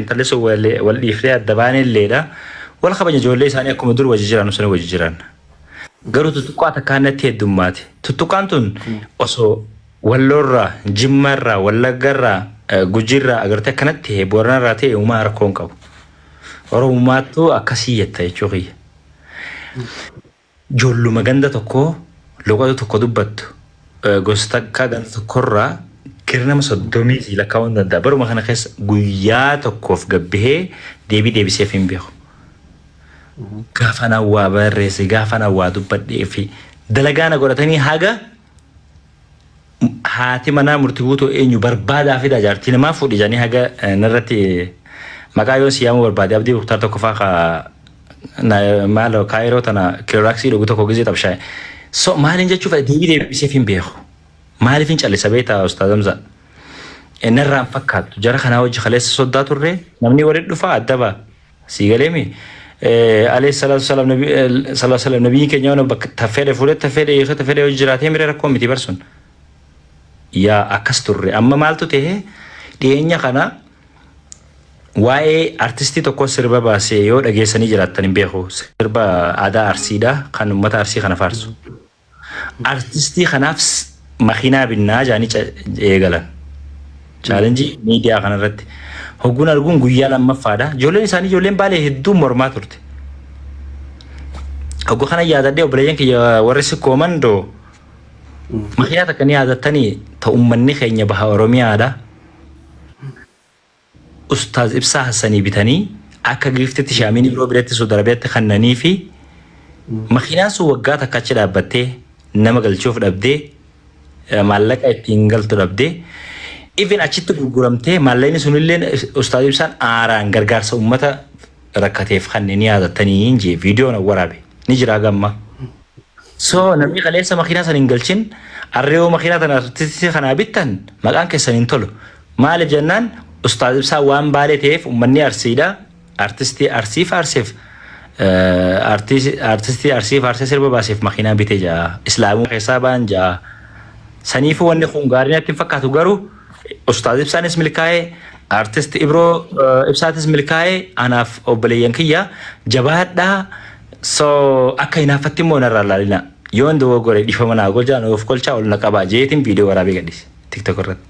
تلسوا واللي يفري الدبان الليلة والخبج جولي ثاني أكو مدور وجيران وسنة وجيران قالوا تتوقع كانت هي الدمات تتوقعتون أصو واللورا جمرة ولا جرة جوجرة أقرت كانت هي بورنا راتي وما ركون كاب ورماتو أكاسية تيجوي جولو مجندا تكو لغة تكو دبت غوستك كان تكرر كرنا مصدومي إلى كون دبر ما خنا خس جويات وكوف جبهه ديبي سيفين بيخو كافنا وابرس كافنا وادوبد في دلجانا قرتني حاجة هاتي منا مرتبوتو إنه بربادة في دجارتي ما فودي جاني حاجة نرتي مكايو سيامو بربادة أبدي بختار تكفاخا ما لو كايرو تنا كيراكسي لو قلتو كوجي تبشاي سو ما لين جتشوف ديبي سيفين بيخو ما عارف إنش اللي سبيتها أستاذ أمزة إن الرام فكات جرى خنا وجه خلاص صدات الرّي نمني ورد دفاع الدبا سيجلمي عليه الصلاة والسلام نبي صلى الله عليه وسلم نبي كنيانو بك تفعل فلت تفعل وجراته مرة ركوم متي برسون يا أكستر أما مالتو تيه دينيا خنا واي أرتستي تكو سربا باسيو لقي سني جراتني بيخو سربا عدا أرسيدا خن مت أرسي خنا فارسو أرتستي خنافس مخينا بالنا جاني إيجالا challenge media kana irratti hogguna arguun guyyaa lammaffaadha ijoolleen isaanii ijoolleen baalee hedduu mormaa turte hoggu kana yaadadde obboleeyyan kiyya warri sikkooman doo makiinaa takka ni yaadattanii ta ummanni keenya baha oromiyaadha ustaaz ibsaa hassanii bitanii akka giiftitti shaamiin biroo biratti sodarabeetti kannanii fi makiinaan sun waggaa takka achi dhaabbattee nama galchuuf dhabdee maallaqa ittiin galtu dhabdee even achitti gurguramtee maallayni sunilleen ustaaz ibsaan aaraan gargaarsa ummata rakkateef kanneen yaadattanii injee viidiyoon waraabe ni jira gamma so namni qaleessa makiinaa san hin galchin arriyoo makiinaa tana artisti kanaa bittan maqaan keessan hin tolu maaliif jennaan ustaaz ibsaa waan baalee ta'eef ummanni arsiidha artistii arsii faarseef artistii arsii faarsee sirba baaseef makiinaa bitee jaa islaamuu keessaa baan jaa saniifu wanni kun gaarii natti fakkaatu garuu ustaaz ibsaanis milkaa'ee artist ibroo ibsaatis milkaa'ee anaaf obboleeyyan kiyya jabaadhaa so akka hinaafatti immoo narraa laalina yoo hin dogoggore dhiifama naa goljaan of kolchaa ol na qabaa jeetiin viidiyoo waraabee gadhise tiktok irratti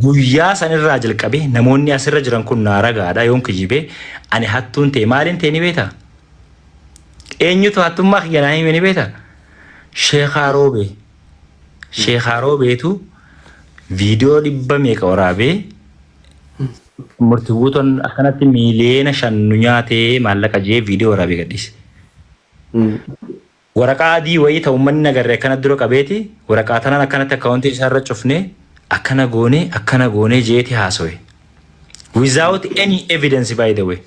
guyyaa sanirraa jalqabee namoonni asirra jiran kun naa ragaadha yoon kijibee ani hattuun ta'e maaliin ta'e ni beektaa eenyutu hattummaa kiyya naa hime ni beektaa Sheekhaa Roobeetu viidiyoo 100 waraabee murtibuuton akkanatti miiliyoona 5 nyaatee maallaqa jee viidiyoo waraabee gadhiise. Waraqaa adii wayii ta'u ummanni nagarree akkana dura qabeeti waraqaa tanaan akkanatti akkaawuntii isaarra cufnee akkana goonee jeeti haasowe. Without any evidence by the way.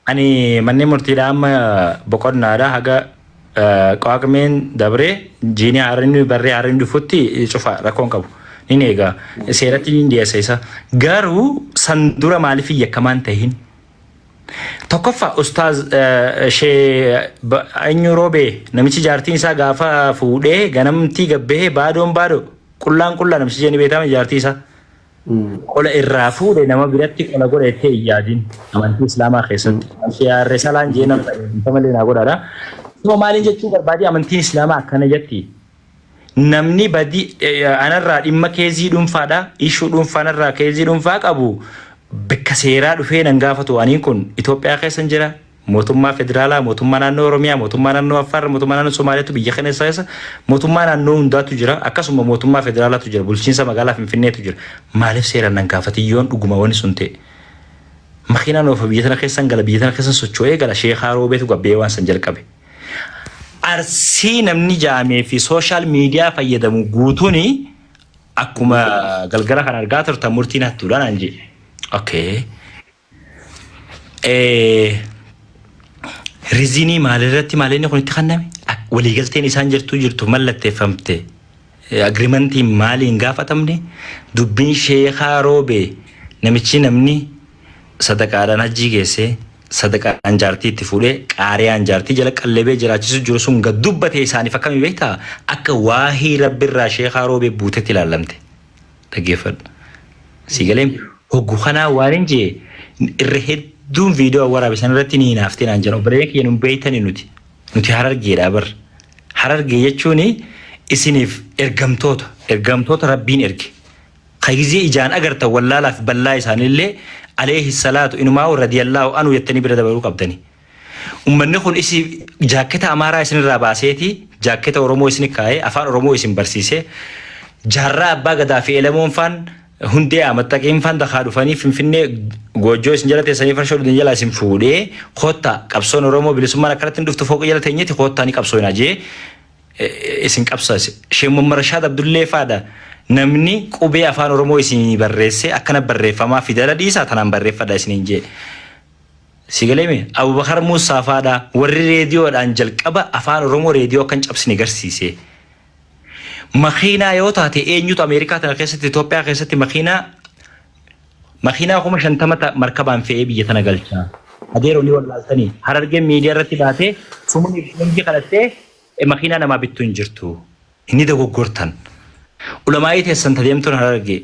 Ani manneen murtiidhaa amma boqonnaadhaa haga qaaqmeen dabree jiini haarinni barree haarinni dhufutti cufa rakkoon qabu. Ni egaa seeratti ni dhiyeessa isa. Garuu san dura maaliif yakkamaan tahin? Tokkoffaa ustaaz Eenyu Roobee namichi jaartiin isaa gaafa fuudhee ganamtii gabbee baadoo qullaan namichi jeeni beekama jaartii isaa. Qola irraa fuudhee nama biratti qola godhatee ijaajin amantii islaamaa keessatti. Shiyaarree salaan jee nama malee naa godhaadha. Soo maaliin jechuu barbaadee amantiin islaamaa akkana jetti. Namni badii anarraa dhimma keezii dhuunfaadha. Ishuu dhuunfaanarraa keezii dhuunfaa qabu. Bakka seeraa dhufee nan gaafatu aniin kun Itoophiyaa keessan jira. Mootummaa federaalaa, mootummaa naannoo Oromiyaa, mootummaa naannoo Affaar, mootummaa naannoo Somaaliyaatu biyya kana keessa mootummaa naannoo hundaatu jira. Akkasuma mootummaa federaalaatu jira. Bulchiinsa magaalaa Finfinneetu jira. Maaliif seeraan nan gaafatiyyoon dhuguma wani sun ta'e? Makiinaan oofa biyya tana keessan gala biyya tana keessan socho'ee gala Sheekhaa Roobeetu gabbee waan san jalqabe. Arsii namni jaamee fi sooshaal miidiyaa fayyadamu guutuun akkuma galgala kan argaa turtan murtiin hattuudhaan anjee. Okay. Rizinii maalirratti maalinni kun itti kanname? Waliigalteen isaan jirtu mallatteeffamte. Agriimentiin maaliin gaafatamne? Dubbiin Sheekhaa Roobee namichi namni sadaqaadhaan hajjii geessee sadaqaan jaartii itti fuudhee qaariyaan jaartii jala qallabee jiraachisu jiru sun gad dubbate isaaniif akkami beektaa? Akka waahii Rabbiirraa Sheekhaa Roobee buutetti ilaalamte. Dhaggeeffadhu. Siigaleen Hoggu kanaa waan hin jee irra hedduun viidiyoo waraabisan irratti ni hinaaftiin aan jedhu bareek yennuu beeytani nuti harargeedha bar harargee jechuun isiniif ergamtoota rabbiin erge kaygizee ijaan agartan wallaalaaf ballaa isaanillee alayhi salaatu inumaa radiyallaahu anhu yettanii bira dabaluu qabdani. Ummanni kun isi jaakketa amaaraa isinirraa baaseeti jaakketa oromoo isin kaa'ee afaan oromoo isin barsiisee jaarraa abbaa gadaa fi elamoon faan hundee amattaqiin faan dakaa dhufanii finfinnee goojjoo isin jala teessanii farshoo dhudin jala isin fuudhee koottaa qabsoon oromoo bilisummaan akkanatti hin dhuftu fooqa jala teenyeeti koottaa ni qabsoo hin ajee isin qabsaase sheemmoon marashaad abdullee faadha namni qubee afaan oromoo isin barreesse akkana barreeffamaa fidala dhiisaa tanaan barreeffadha isiniin jee. Sigaleme Abubakar Musa faadha warri reediyoodhaan jalqaba afaan oromoo reediyoo kan cabsine garsiise. Makiinaa yoo taate eenyutu Ameerikaa tana keessatti Itoophiyaa keessatti makiinaa kuma 50 markabaan fe'ee biyya tana galchaa. Adeeroo ni wallaaltanii harargeen miidiyaa irratti baatee sumuun hundi kadhattee makiinaa namaa bittuu hin jirtu. Inni dogoggortan. Ulamaa'ii teessan tadeemtuun harargee.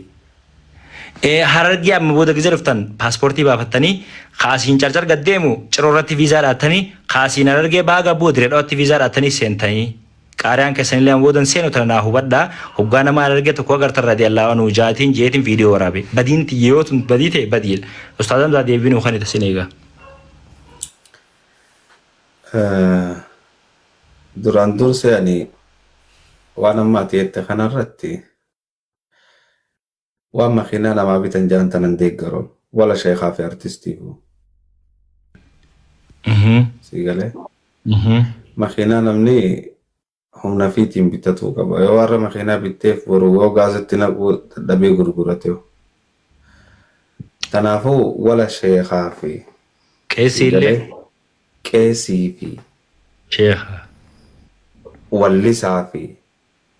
Harargee amma booda gizee dhuftan paaspoortii baafattanii kaasiin carcar gaddeemu ciroo irratti viizaa dhaattanii kaasiin harargee baaga boodire dho'atti viizaa dhaattanii seentanii qaariyaan keessanillee boodan seenu tana naa hubadhaa hoggaa nama harargee tokko agartan radiyallaahu anhu jaatiin jeetiin viidiyoo waraabe badiin xiyyeeyootun badii ta'e badiidha. Ustaadaan daa deebiin kan itti sin eegaa. Duraan dursee ani waan amma ati jette kanarratti waan makiinaa namaa bitan jiran tanan deeggaroon wala sheekaa fi artistiifu. Siigalee makiinaa namni humna fiitiin bitatuu qaba yoo warra makiinaa bitteef boru yoo gaazatti naquu dadhabee gurgurate. Kanaafuu wala sheekaa fi qeesii fi sheekaa wallisaa fi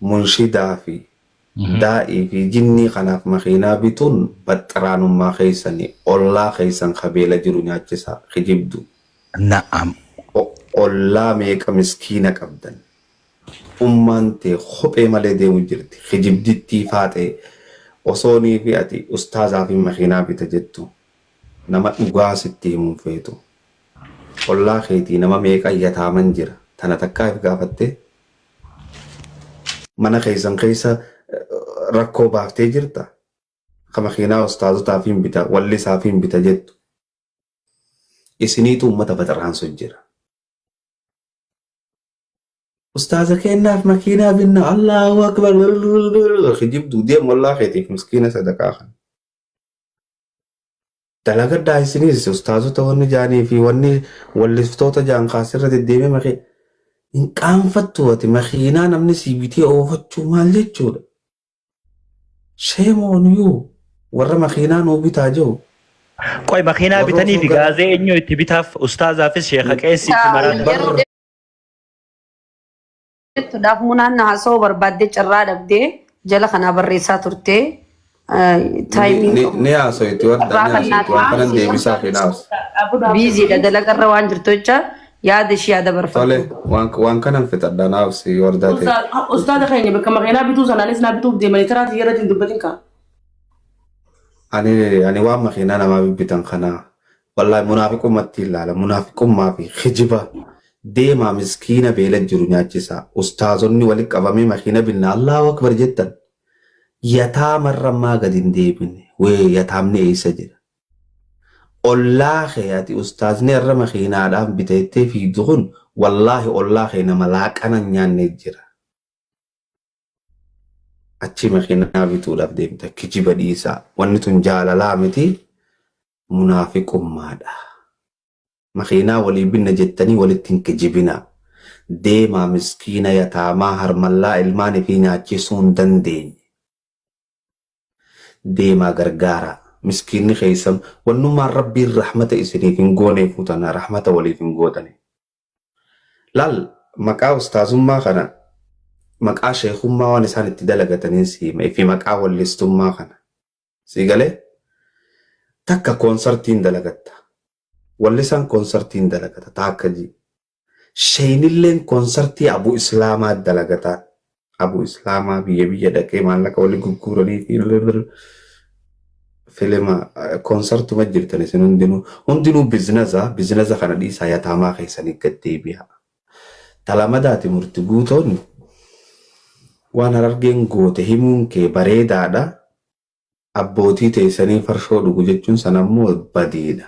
munshidaa fi daa'ii fi jinnii kanaaf makiinaa bituun baxxaraanummaa keessanii ollaa keessan qabeela jiru nyaachisaa kijibdu. Na'am. Ollaa meeqa miskiina qabdan. Ummaan tee kophee malee deemu jirti. Kijibdittii faatee osoonii fi ati ustaazaa fi makiinaa bita jettu nama dhugaa sitti himuun feetu. Ollaa keetii nama meeqa yataaman jira. Tana takkaaf gaafattee mana keessan keessa rakkoo baaftee jirta. Ka makiinaa ustaazotaa fi bita wallisaa fi bita jettu. Isiniitu ummata baxaraansu jira. Ustaaza kennaaf makiinaa binna Allahu akbar kijibdu deemu ollaa keetiif miskiina sadaqaa kan. Dalagaddaa isiniis ustaazota wanni jaanii fi wanni walliftoota jaan kaasirra deddeemee makiinaa hin qaanfattu ati makiinaa namni sii bitee oofachuu maal jechuudha. Shame on you warra makiinaa nuu bitaa jiru. Qoy makiinaa bitanii fi gaazee eenyu itti bitaaf ustaazaafis sheeka qeessii fi maraata. Daaf munaan haasoo barbaadde carraa dhabdee jala kana barreessaa turtee ni haasoo itti waan kanan deebisaa fi naas. Biiziidha dalagarra waan jirtu jecha yaada ishee yaada barfatu. Tole waan kanan fixadha naaf si wardaa ta'e. Ustaada keenya bakka makiinaa bituu sanaanis naa bituuf deemanii karaatti yerratti hin dubbatin kaa. Ani waan makiinaa namaa bibbitan kana wallahi munaafiqummaatti ilaala munaafiqummaa fi kijiba deemaa miskiina beela jiru nyaachisaa ustaazonni walitti qabamee makiina binna Allahu akbar jettan yataamarrammaa gadi hin deebine wee yataamni eessa jira. Ollaa kee ati ustaazni irra makiinaadhaan biteettee fiigdu kun wallaahi ollaa kee nama laaqana nyaanne jira. Achi makiinaa bituudhaaf deemta kijiba dhiisaa wanni tun jaalalaa miti munaafiqummaadha. Makiinaa walii binna jettanii walitti hin kijibina. Deemaa miskiina yataamaa harmallaa ilmaanii fi nyaachisuu hin dandeenye. Deemaa gargaara. Miskiinni keessan wannummaan rabbiin rahmata isiniif hin gooneef utana rahmata waliif hin gootane. Laal maqaa ustaazummaa kana maqaa sheekummaa waan isaan itti dalagataniin siima fi maqaa wallistummaa kana. Siigalee takka koonsartiin dalagatta. Wallisaan koonsartiin dalagata taakka jii. Sheenilleen koonsartii Abu Islaamaa dalagataa. Abu Islaamaa biyya dhaqee maallaqa walii gurguranii fi filima konsertu majjirtan isin hundinuu bizinasa kana dhiisaa yataamaa keessanii gaddeebi'a. Talamadaati murti guutoon waan Harargeen goote himuun kee bareedaadha. Abbootii teessanii farshoo dhugu jechuun sanammoo badiidha.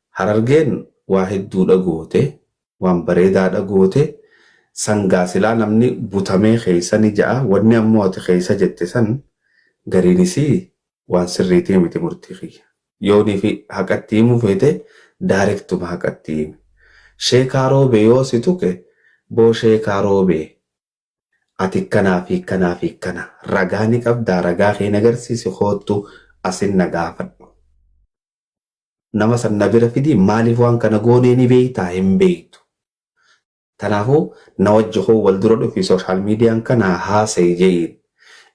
Harargeen waa hedduudha goote, waan bareedaadha goote, sangaa silaa namni butamee keessanii ja'a, wanni ammoo ati keessa jette san gariinisii waan sirriitii miti murtii kiyya. Yoonii fi haqatti himuu feete daarektuma haqatti himi. Sheekaa roobee yoo si tuqe boo sheekaa roobee ati kanaa fi kanaa fi kana ragaa ni qabdaa, ragaa keen agarsiisi hoottu asin na gaafadhu. Nama san na bira fidi maaliif waan kana goonee ni beeytaa hin beeytu. Tanaafuu na wajji hoo wal dura dhufi sooshaal miidiyaan kana haasa'e jeeyin.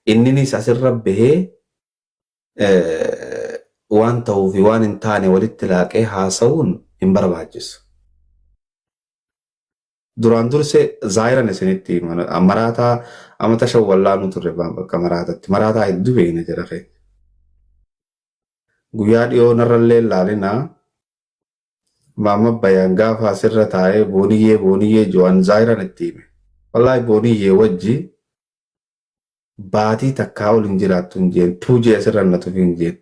Inninis asirra bahee waan ta'uu fi waan hin taane walitti laaqee haasa'uun hin barbaachisu. Duraan dursee zaayiran isinitti maraataa amata shawwallaanu turre bakka maraatatti. Maraataa hedduu beekna jira kee. Guyyaa dhiyoo narrallee laalinaa maama bayaan gaafa asirra taa'ee booniyyee jo'an zaayiran itti hime. Wallaahi booniyyee wajji baatii takkaa ol hin jiraattu hin jeen tuujee asirra natu hin jeen.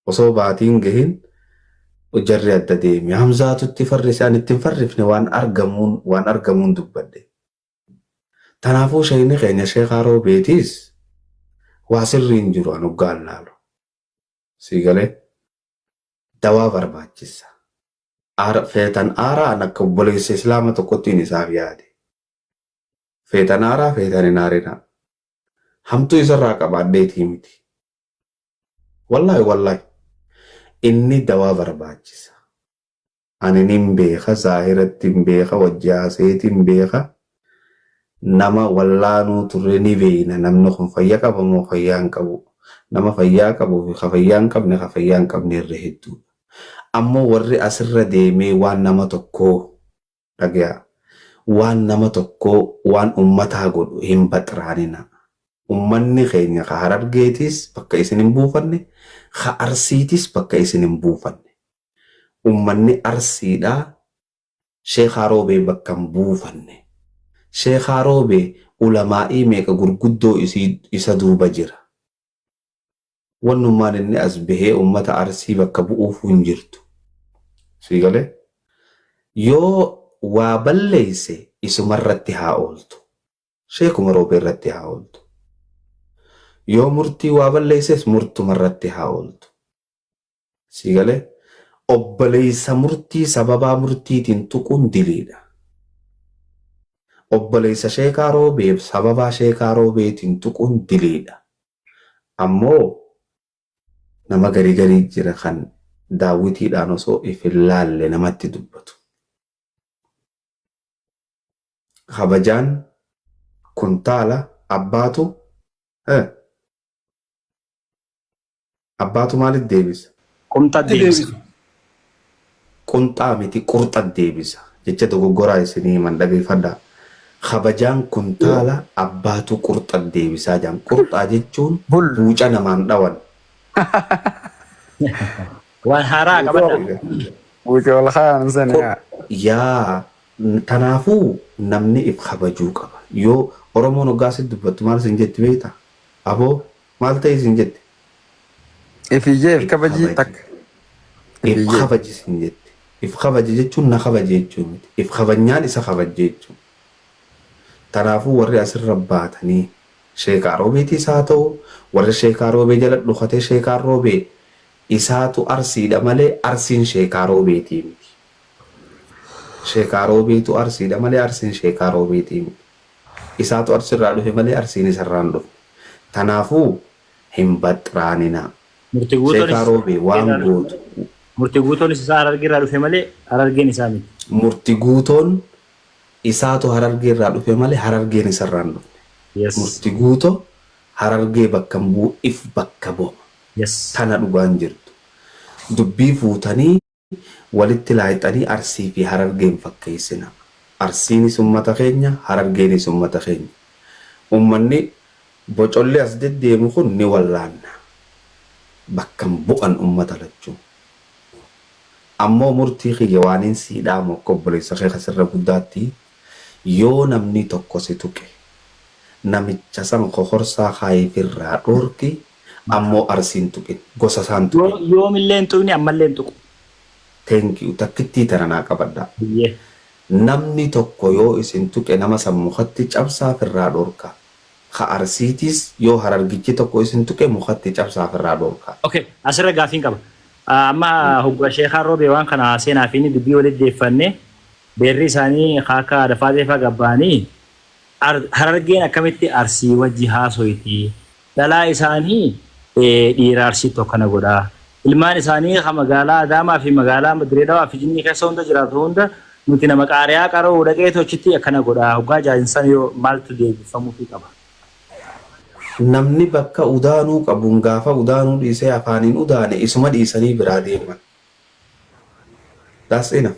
Osoo baatiin gahin jarri adda deemi. Hamzaatutti farrise ani ittiin farrifne waan argamuun dubbadde. Tanaafuu shayini keenya sheekaa roobeetiis waa sirrii hin jiru an hoggaan laalu. Siigalee dawaa barbaachisa. Feetan aaraa akka obboleessa islaama tokkottiin isaaf yaade. Feetan aaraa feetan hin aarinaa. Hamtuu isarraa qabaaddeetii miti. Wallaahi. Inni dawaa barbaachisa. Ani nin beeka, zaahiratti hin beeka, wajjaaseeti hin beeka. Nama wallaanuu turre ni beeyna. Namni kun fayyaa qaba moo fayyaa hin qabu. Nama fayyaa qabuu fi fayyaa hin qabne fayyaa hin qabne irra hedduudha. Ammoo warri asirra deemee waan nama tokkoo dhagayaa. Waan nama tokkoo waan ummataa godhu hin baxraanina. Ummanni keenya ka Harargeetis bakka isin hin buufanne, ka Arsiitis bakka isin hin buufanne. Ummanni Arsiidhaa Sheekaa Roobee bakka hin buufanne. Sheekaa Roobee ulamaa'ii meeqa gurguddoo isa duuba jira. Wannummaan inni as bahee ummata Arsii bakka bu'uuf hin jirtu. Siigalee yoo waa balleeyse isumarratti haa ooltu. Sheekuma Roobee irratti haa ooltu. Yoo murtii waa balleeyses murtumarratti haa ooltu. Siigalee obboleessa murtii sababaa murtiitiin tuquun diliidha. Obboleessa Sheekaa Roobee sababaa Sheekaa Roobeetiin tuquun diliidha. Ammoo nama garii jira kan daawwitiidhaan osoo ifin laalle namatti dubbatu. Kabajaan kuntaala abbaatu maaliif deebisa? Qumxaa deebisa. Qunxaa miti qurxa deebisa. Jecha dogoggoraa isinii himan dhageeffadhaa. Kabajaan kuntaala abbaatu qurxa deebisaa jedhan. Qurxaa jechuun buuca namaan dhawan. Waan haaraa qabadha. Buuca ol kaan sana. Yaa tanaafuu namni if kabajuu qaba. Yoo Oromoon hoggaasitti dubbattu maal isin jetti beektaa? Aboo maal ta'e isin jetti? If kabajii takka. If kabaji isin jetti. If kabaji jechuun na kabaje jechuun miti. If kabajnyaan isa kabaje jechuun. Tanaafuu warri asirra baatanii Sheekaa Roobeetiis haa ta'u warri Sheekaa Roobee jala dhukatee Sheekaa Roobee isaatu Arsiidha malee Arsiin Sheekaa Roobeetii miti. Sheekaa Roobeetu Arsiidha malee Arsiin Sheekaa Roobeetii miti. Isaatu Arsirraa dhufe malee Arsiin isarraan dhufe. Tanaafuu hin baxraanina. Sheekaa Roobee waan gootu. Murtii guutoonis isaa Harargeerraa dhufe malee Harargeen isaa miti. Murtii guutoon isaatu Harargeerraa dhufe malee Harargeen isarraan dhufe. Murtii guutoo Harargee bakka bu'u if bakka bu'a. Tana dhugaan jirtu. Dubbii fuutanii walitti laayixanii Arsii fi Harargeen fakkeessina. Arsiinis ummata keenya, Harargeenis ummata keenya. Ummanni bocollee as deddeemu kun ni wallaanna. bakkan bu'an ummata lachuu. Ammoo murtii kiyya waaniin siidhaa mokkoobboleessa kee kasirra guddaatti yoo namni tokko si tuqe namicha san kokorsaa kaayifirraa dhoorki ammoo arsiin tuqe gosa isaan tuqe. Yoomillee hin tuqni ammallee hin tuqu. Thank you takkittii tananaa qabadhaa. Namni tokko yoo isin tuqe nama san mukatti cabsaa firraa dhoorka. Ka arsiitis yoo harargichi tokko isin tuqe mukatti cabsaa firraa dhoorka. Okay, asirra gaafiin qaba. Amma hoggaa sheekaa roobee waan kana seenaa fi dubbii walitti deeffannee beerri isaanii akka dafaa deefaa gabbaanii harargeen akkamitti arsii wajji haasoyti. Dhalaa isaanii dhiira arsii tokkana godhaa. Ilmaan isaanii magaalaa Adaamaa fi magaalaa Dirreedawaa fi Jinnii keessa hunda jiraatu hunda nuti nama qaariyaa qaroo dhaqee tochitti akkana godhaa. Hoggaa jaajinsan yoo maaltu deebifamuufii qaba. Namni bakka udaanuu qabuun gaafa udaanuu dhiisee afaaniin udaane isuma dhiisanii biraa deeman. That's enough.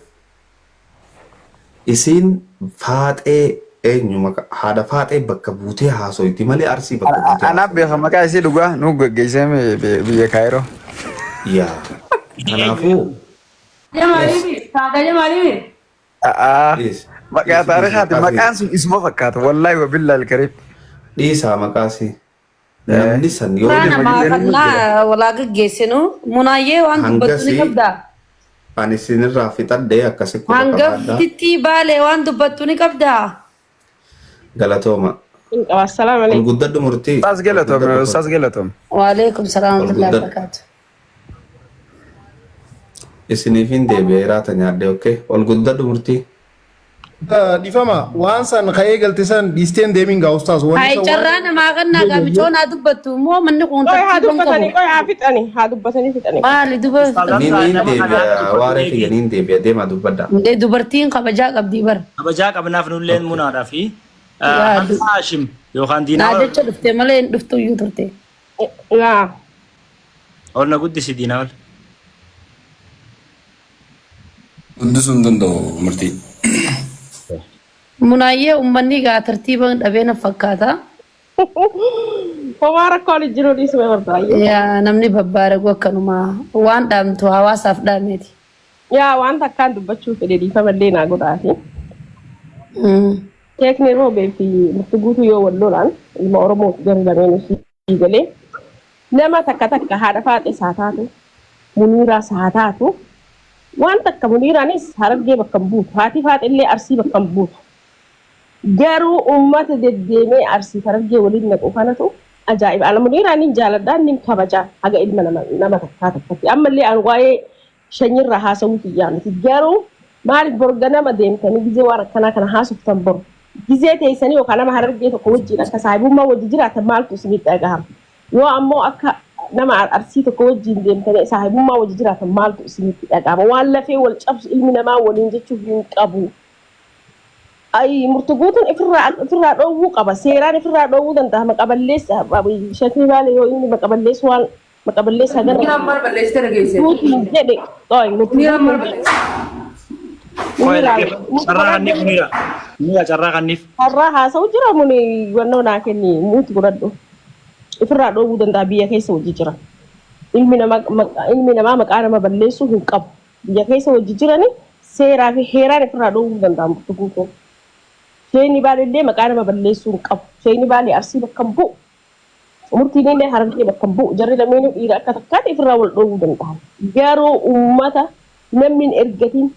Isiin faaxee eenyuma haadha faaxee bakka buutee haasoyti malee arsii bakka buutee. Anaaf beeka maqaa isii dhugaa nu geggeessee biyya Kaayiroo. Yaa. Kanaafuu. Jamaaliif taata jamaaliif. Maqaa taarikaati maqaan sun isuma fakkaata wallaahi wabillahi alkariim. Dhiisaa maqaasi. Namni san yoo nama walaa geggeessinu munaayyee waan dubbattu ni qabdaa. Ani isinirraa fixadhee akkasi kuba qabaadhaa. Hangaftitti baalee waan dubbattu ni qabdaa. Galatooma. Assalamu alaikum. Guddadhu murtii. Ustaz Galatoom. Waalaikum salaam wa rahmatullahi wa barakatuh. Isiniif hin deebi'eeraa ta nyaadhee okkee ol guddadhu murtii. Difama waan san ka'ee galte san dhiisteen deemin gaa ustaas. Hai carraa namaa kannaa gaafichoon haa dubbattu immoo manni kun tartiiban qabu. Haa dubbatanii fixanii. Maali dubbatu? Niin deebi'a waaree kiyya niin deebi'a deemaa dubbadha. Dubartiin kabajaa qabdii bara. Kabajaa qabnaaf nulleen munaadhaa fi Haashim yookaan Diinaa. Naa jecha dhuftee malee hin dhuftu iyyuu turte. Yaa. Ol na guddisi Diinaa ol. Guddisuun danda'u murtii. Munaayyee uummanni gaa tartiiban dhabee na fakkaata. Homaa rakkoo jiru dhiisuu barbaayye. Yaa namni babbaaragu akkanuma waan dhaamtu hawaasaaf dhaameeti. Yaa waan takkaan dubbachuu fedhe dhiifamallee naa godhaati. Teekni roobee fi murtii guutuu yoo wallolaan ilma Oromoo garuu lameen ishii galee nama takka haadha faaxees haa taatu Muniiraas haa taatu waan takka Muniiraanis Harargee bakka hin buutu haati faaxillee Arsii bakka hin buutu. Garuu uummata deddeemee Arsii Harargee waliin naqu kanatu ajaa'iba. Ala Muniiraanin jaaladhaan nin kabajaa haga ilma nama takkatti. Ammallee an waa'ee shanyirraa haasawuu kiyyaa miti. Garuu maaliif borga nama deemtanii gizee waan akkanaa kana haasoftan boru. Gizee teessanii yookaan nama Harargee tokko wajjin akka saahibummaa wajji jiraatan maaltu isinitti dhagahama. Yoo ammoo akka nama Arsii tokko wajjin deemtanii saahibummaa wajji jiraatan maaltu isinitti dhagahama. Waan lafee wal cabsu ilmi namaa waliin jechuuf hin qabu. Ay murtii guutuun ifirraa dhoowwuu qaba. Seeraan ifirraa dhoowwuu danda'a. Maqaballeessa shatii baale yoo inni maqaballeessu waan maqaballeessa agarra. Ni amma balleessite dhageesse. Guutuun jedhe. Ni amma balleessa. Carraa kanniif Muniira. Muniira carraa kanniif. Har'aa haasa'u jira muni wannoo naa kenni muuti godhadhu. Ifirraa dhoowwuu danda'a biyya keessa hojii jira. Ilmi namaa maqaa nama balleessuu hin qabu. Biyya keessa hojii jirani seeraa fi heeraan ifirraa dhoowwuu danda'a murtii guutuun. Shayni baalillee maqaa nama balleessuu hin qabu. Shayni baalee Arsii bakka hin bu'u. Murtiin illee Harargee bakka hin bu'u. Jarri lameenuu dhiira akka takkaatti ifirraa wal dhoowwuu danda'a. Garuu uummata namni hin ergatiin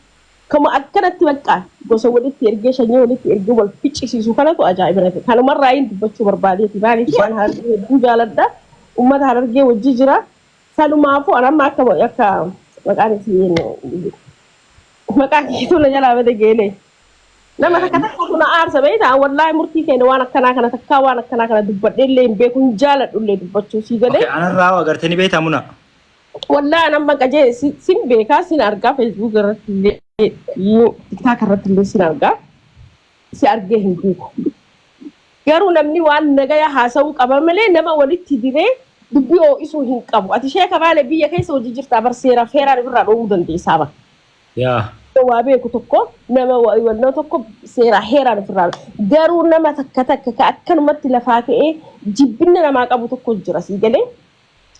kama akkanatti baqqaan gosa walitti ergee shanyii walitti ergee wal ficcisiisu kanatu ajaa'iba nafe. Kanumarraa hin dubbachuu barbaadeeti. Maaliif waan Harargee hedduu jaaladha. Uummata Harargee wajji jira. Sanumaafuu anamma akka maqaan isii maqaan kiituu na jalaa bade geelee. Nama takka kuna aarsa beektaa wallaahi murtii keenya waan akkanaa kana takkaa waan akkanaa kana dubbadhee illee hin beeku hin jaaladhullee dubbachuu sii galee. Anarraa agartanii beektaa muna. Wallaahi anamma qajee sin beekaa sin argaa feesbuuk irratti illee tiktaak irratti illee sin argaa si argee hin beeku. Garuu namni waan nagaya haasa'uu qaba malee nama walitti diree dubbii ho'isuu hin qabu. Ati sheeka baale biyya keessa hojii jirtaa barseera feeraan irraa dhoowwuu dandeessaa bara. Yaa. Waa beeku tokko nama wannoo tokko seeraa heeraan ofirraa garuu nama takka ka akkanumatti lafaa ka'ee jibbinna namaa qabu tokko jira sii galee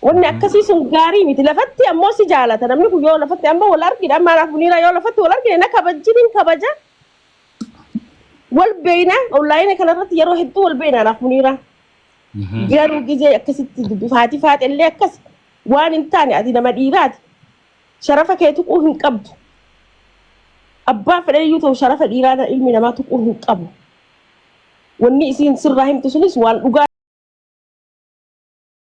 wanni akkasii sun gaarii miti lafatti ammoo si jaalata namni kun yoo lafatti ammoo wal argina amma naaf Muniira yoo lafatti wal argina na kabajjiniin kabaja wal beeyna online kanarratti yeroo hedduu wal beeyna naaf Muniira garuu gizee akkasitti dubbifaati faaxellee akkas waan hin taane ati nama dhiiraati sharafa kee tuquu hin qabdu abbaa fedhe iyyuu ta'u sharafa dhiiraa ilmi namaa tuquu hin qabu wanni isiin sirraa himtu sunis waan dhugaa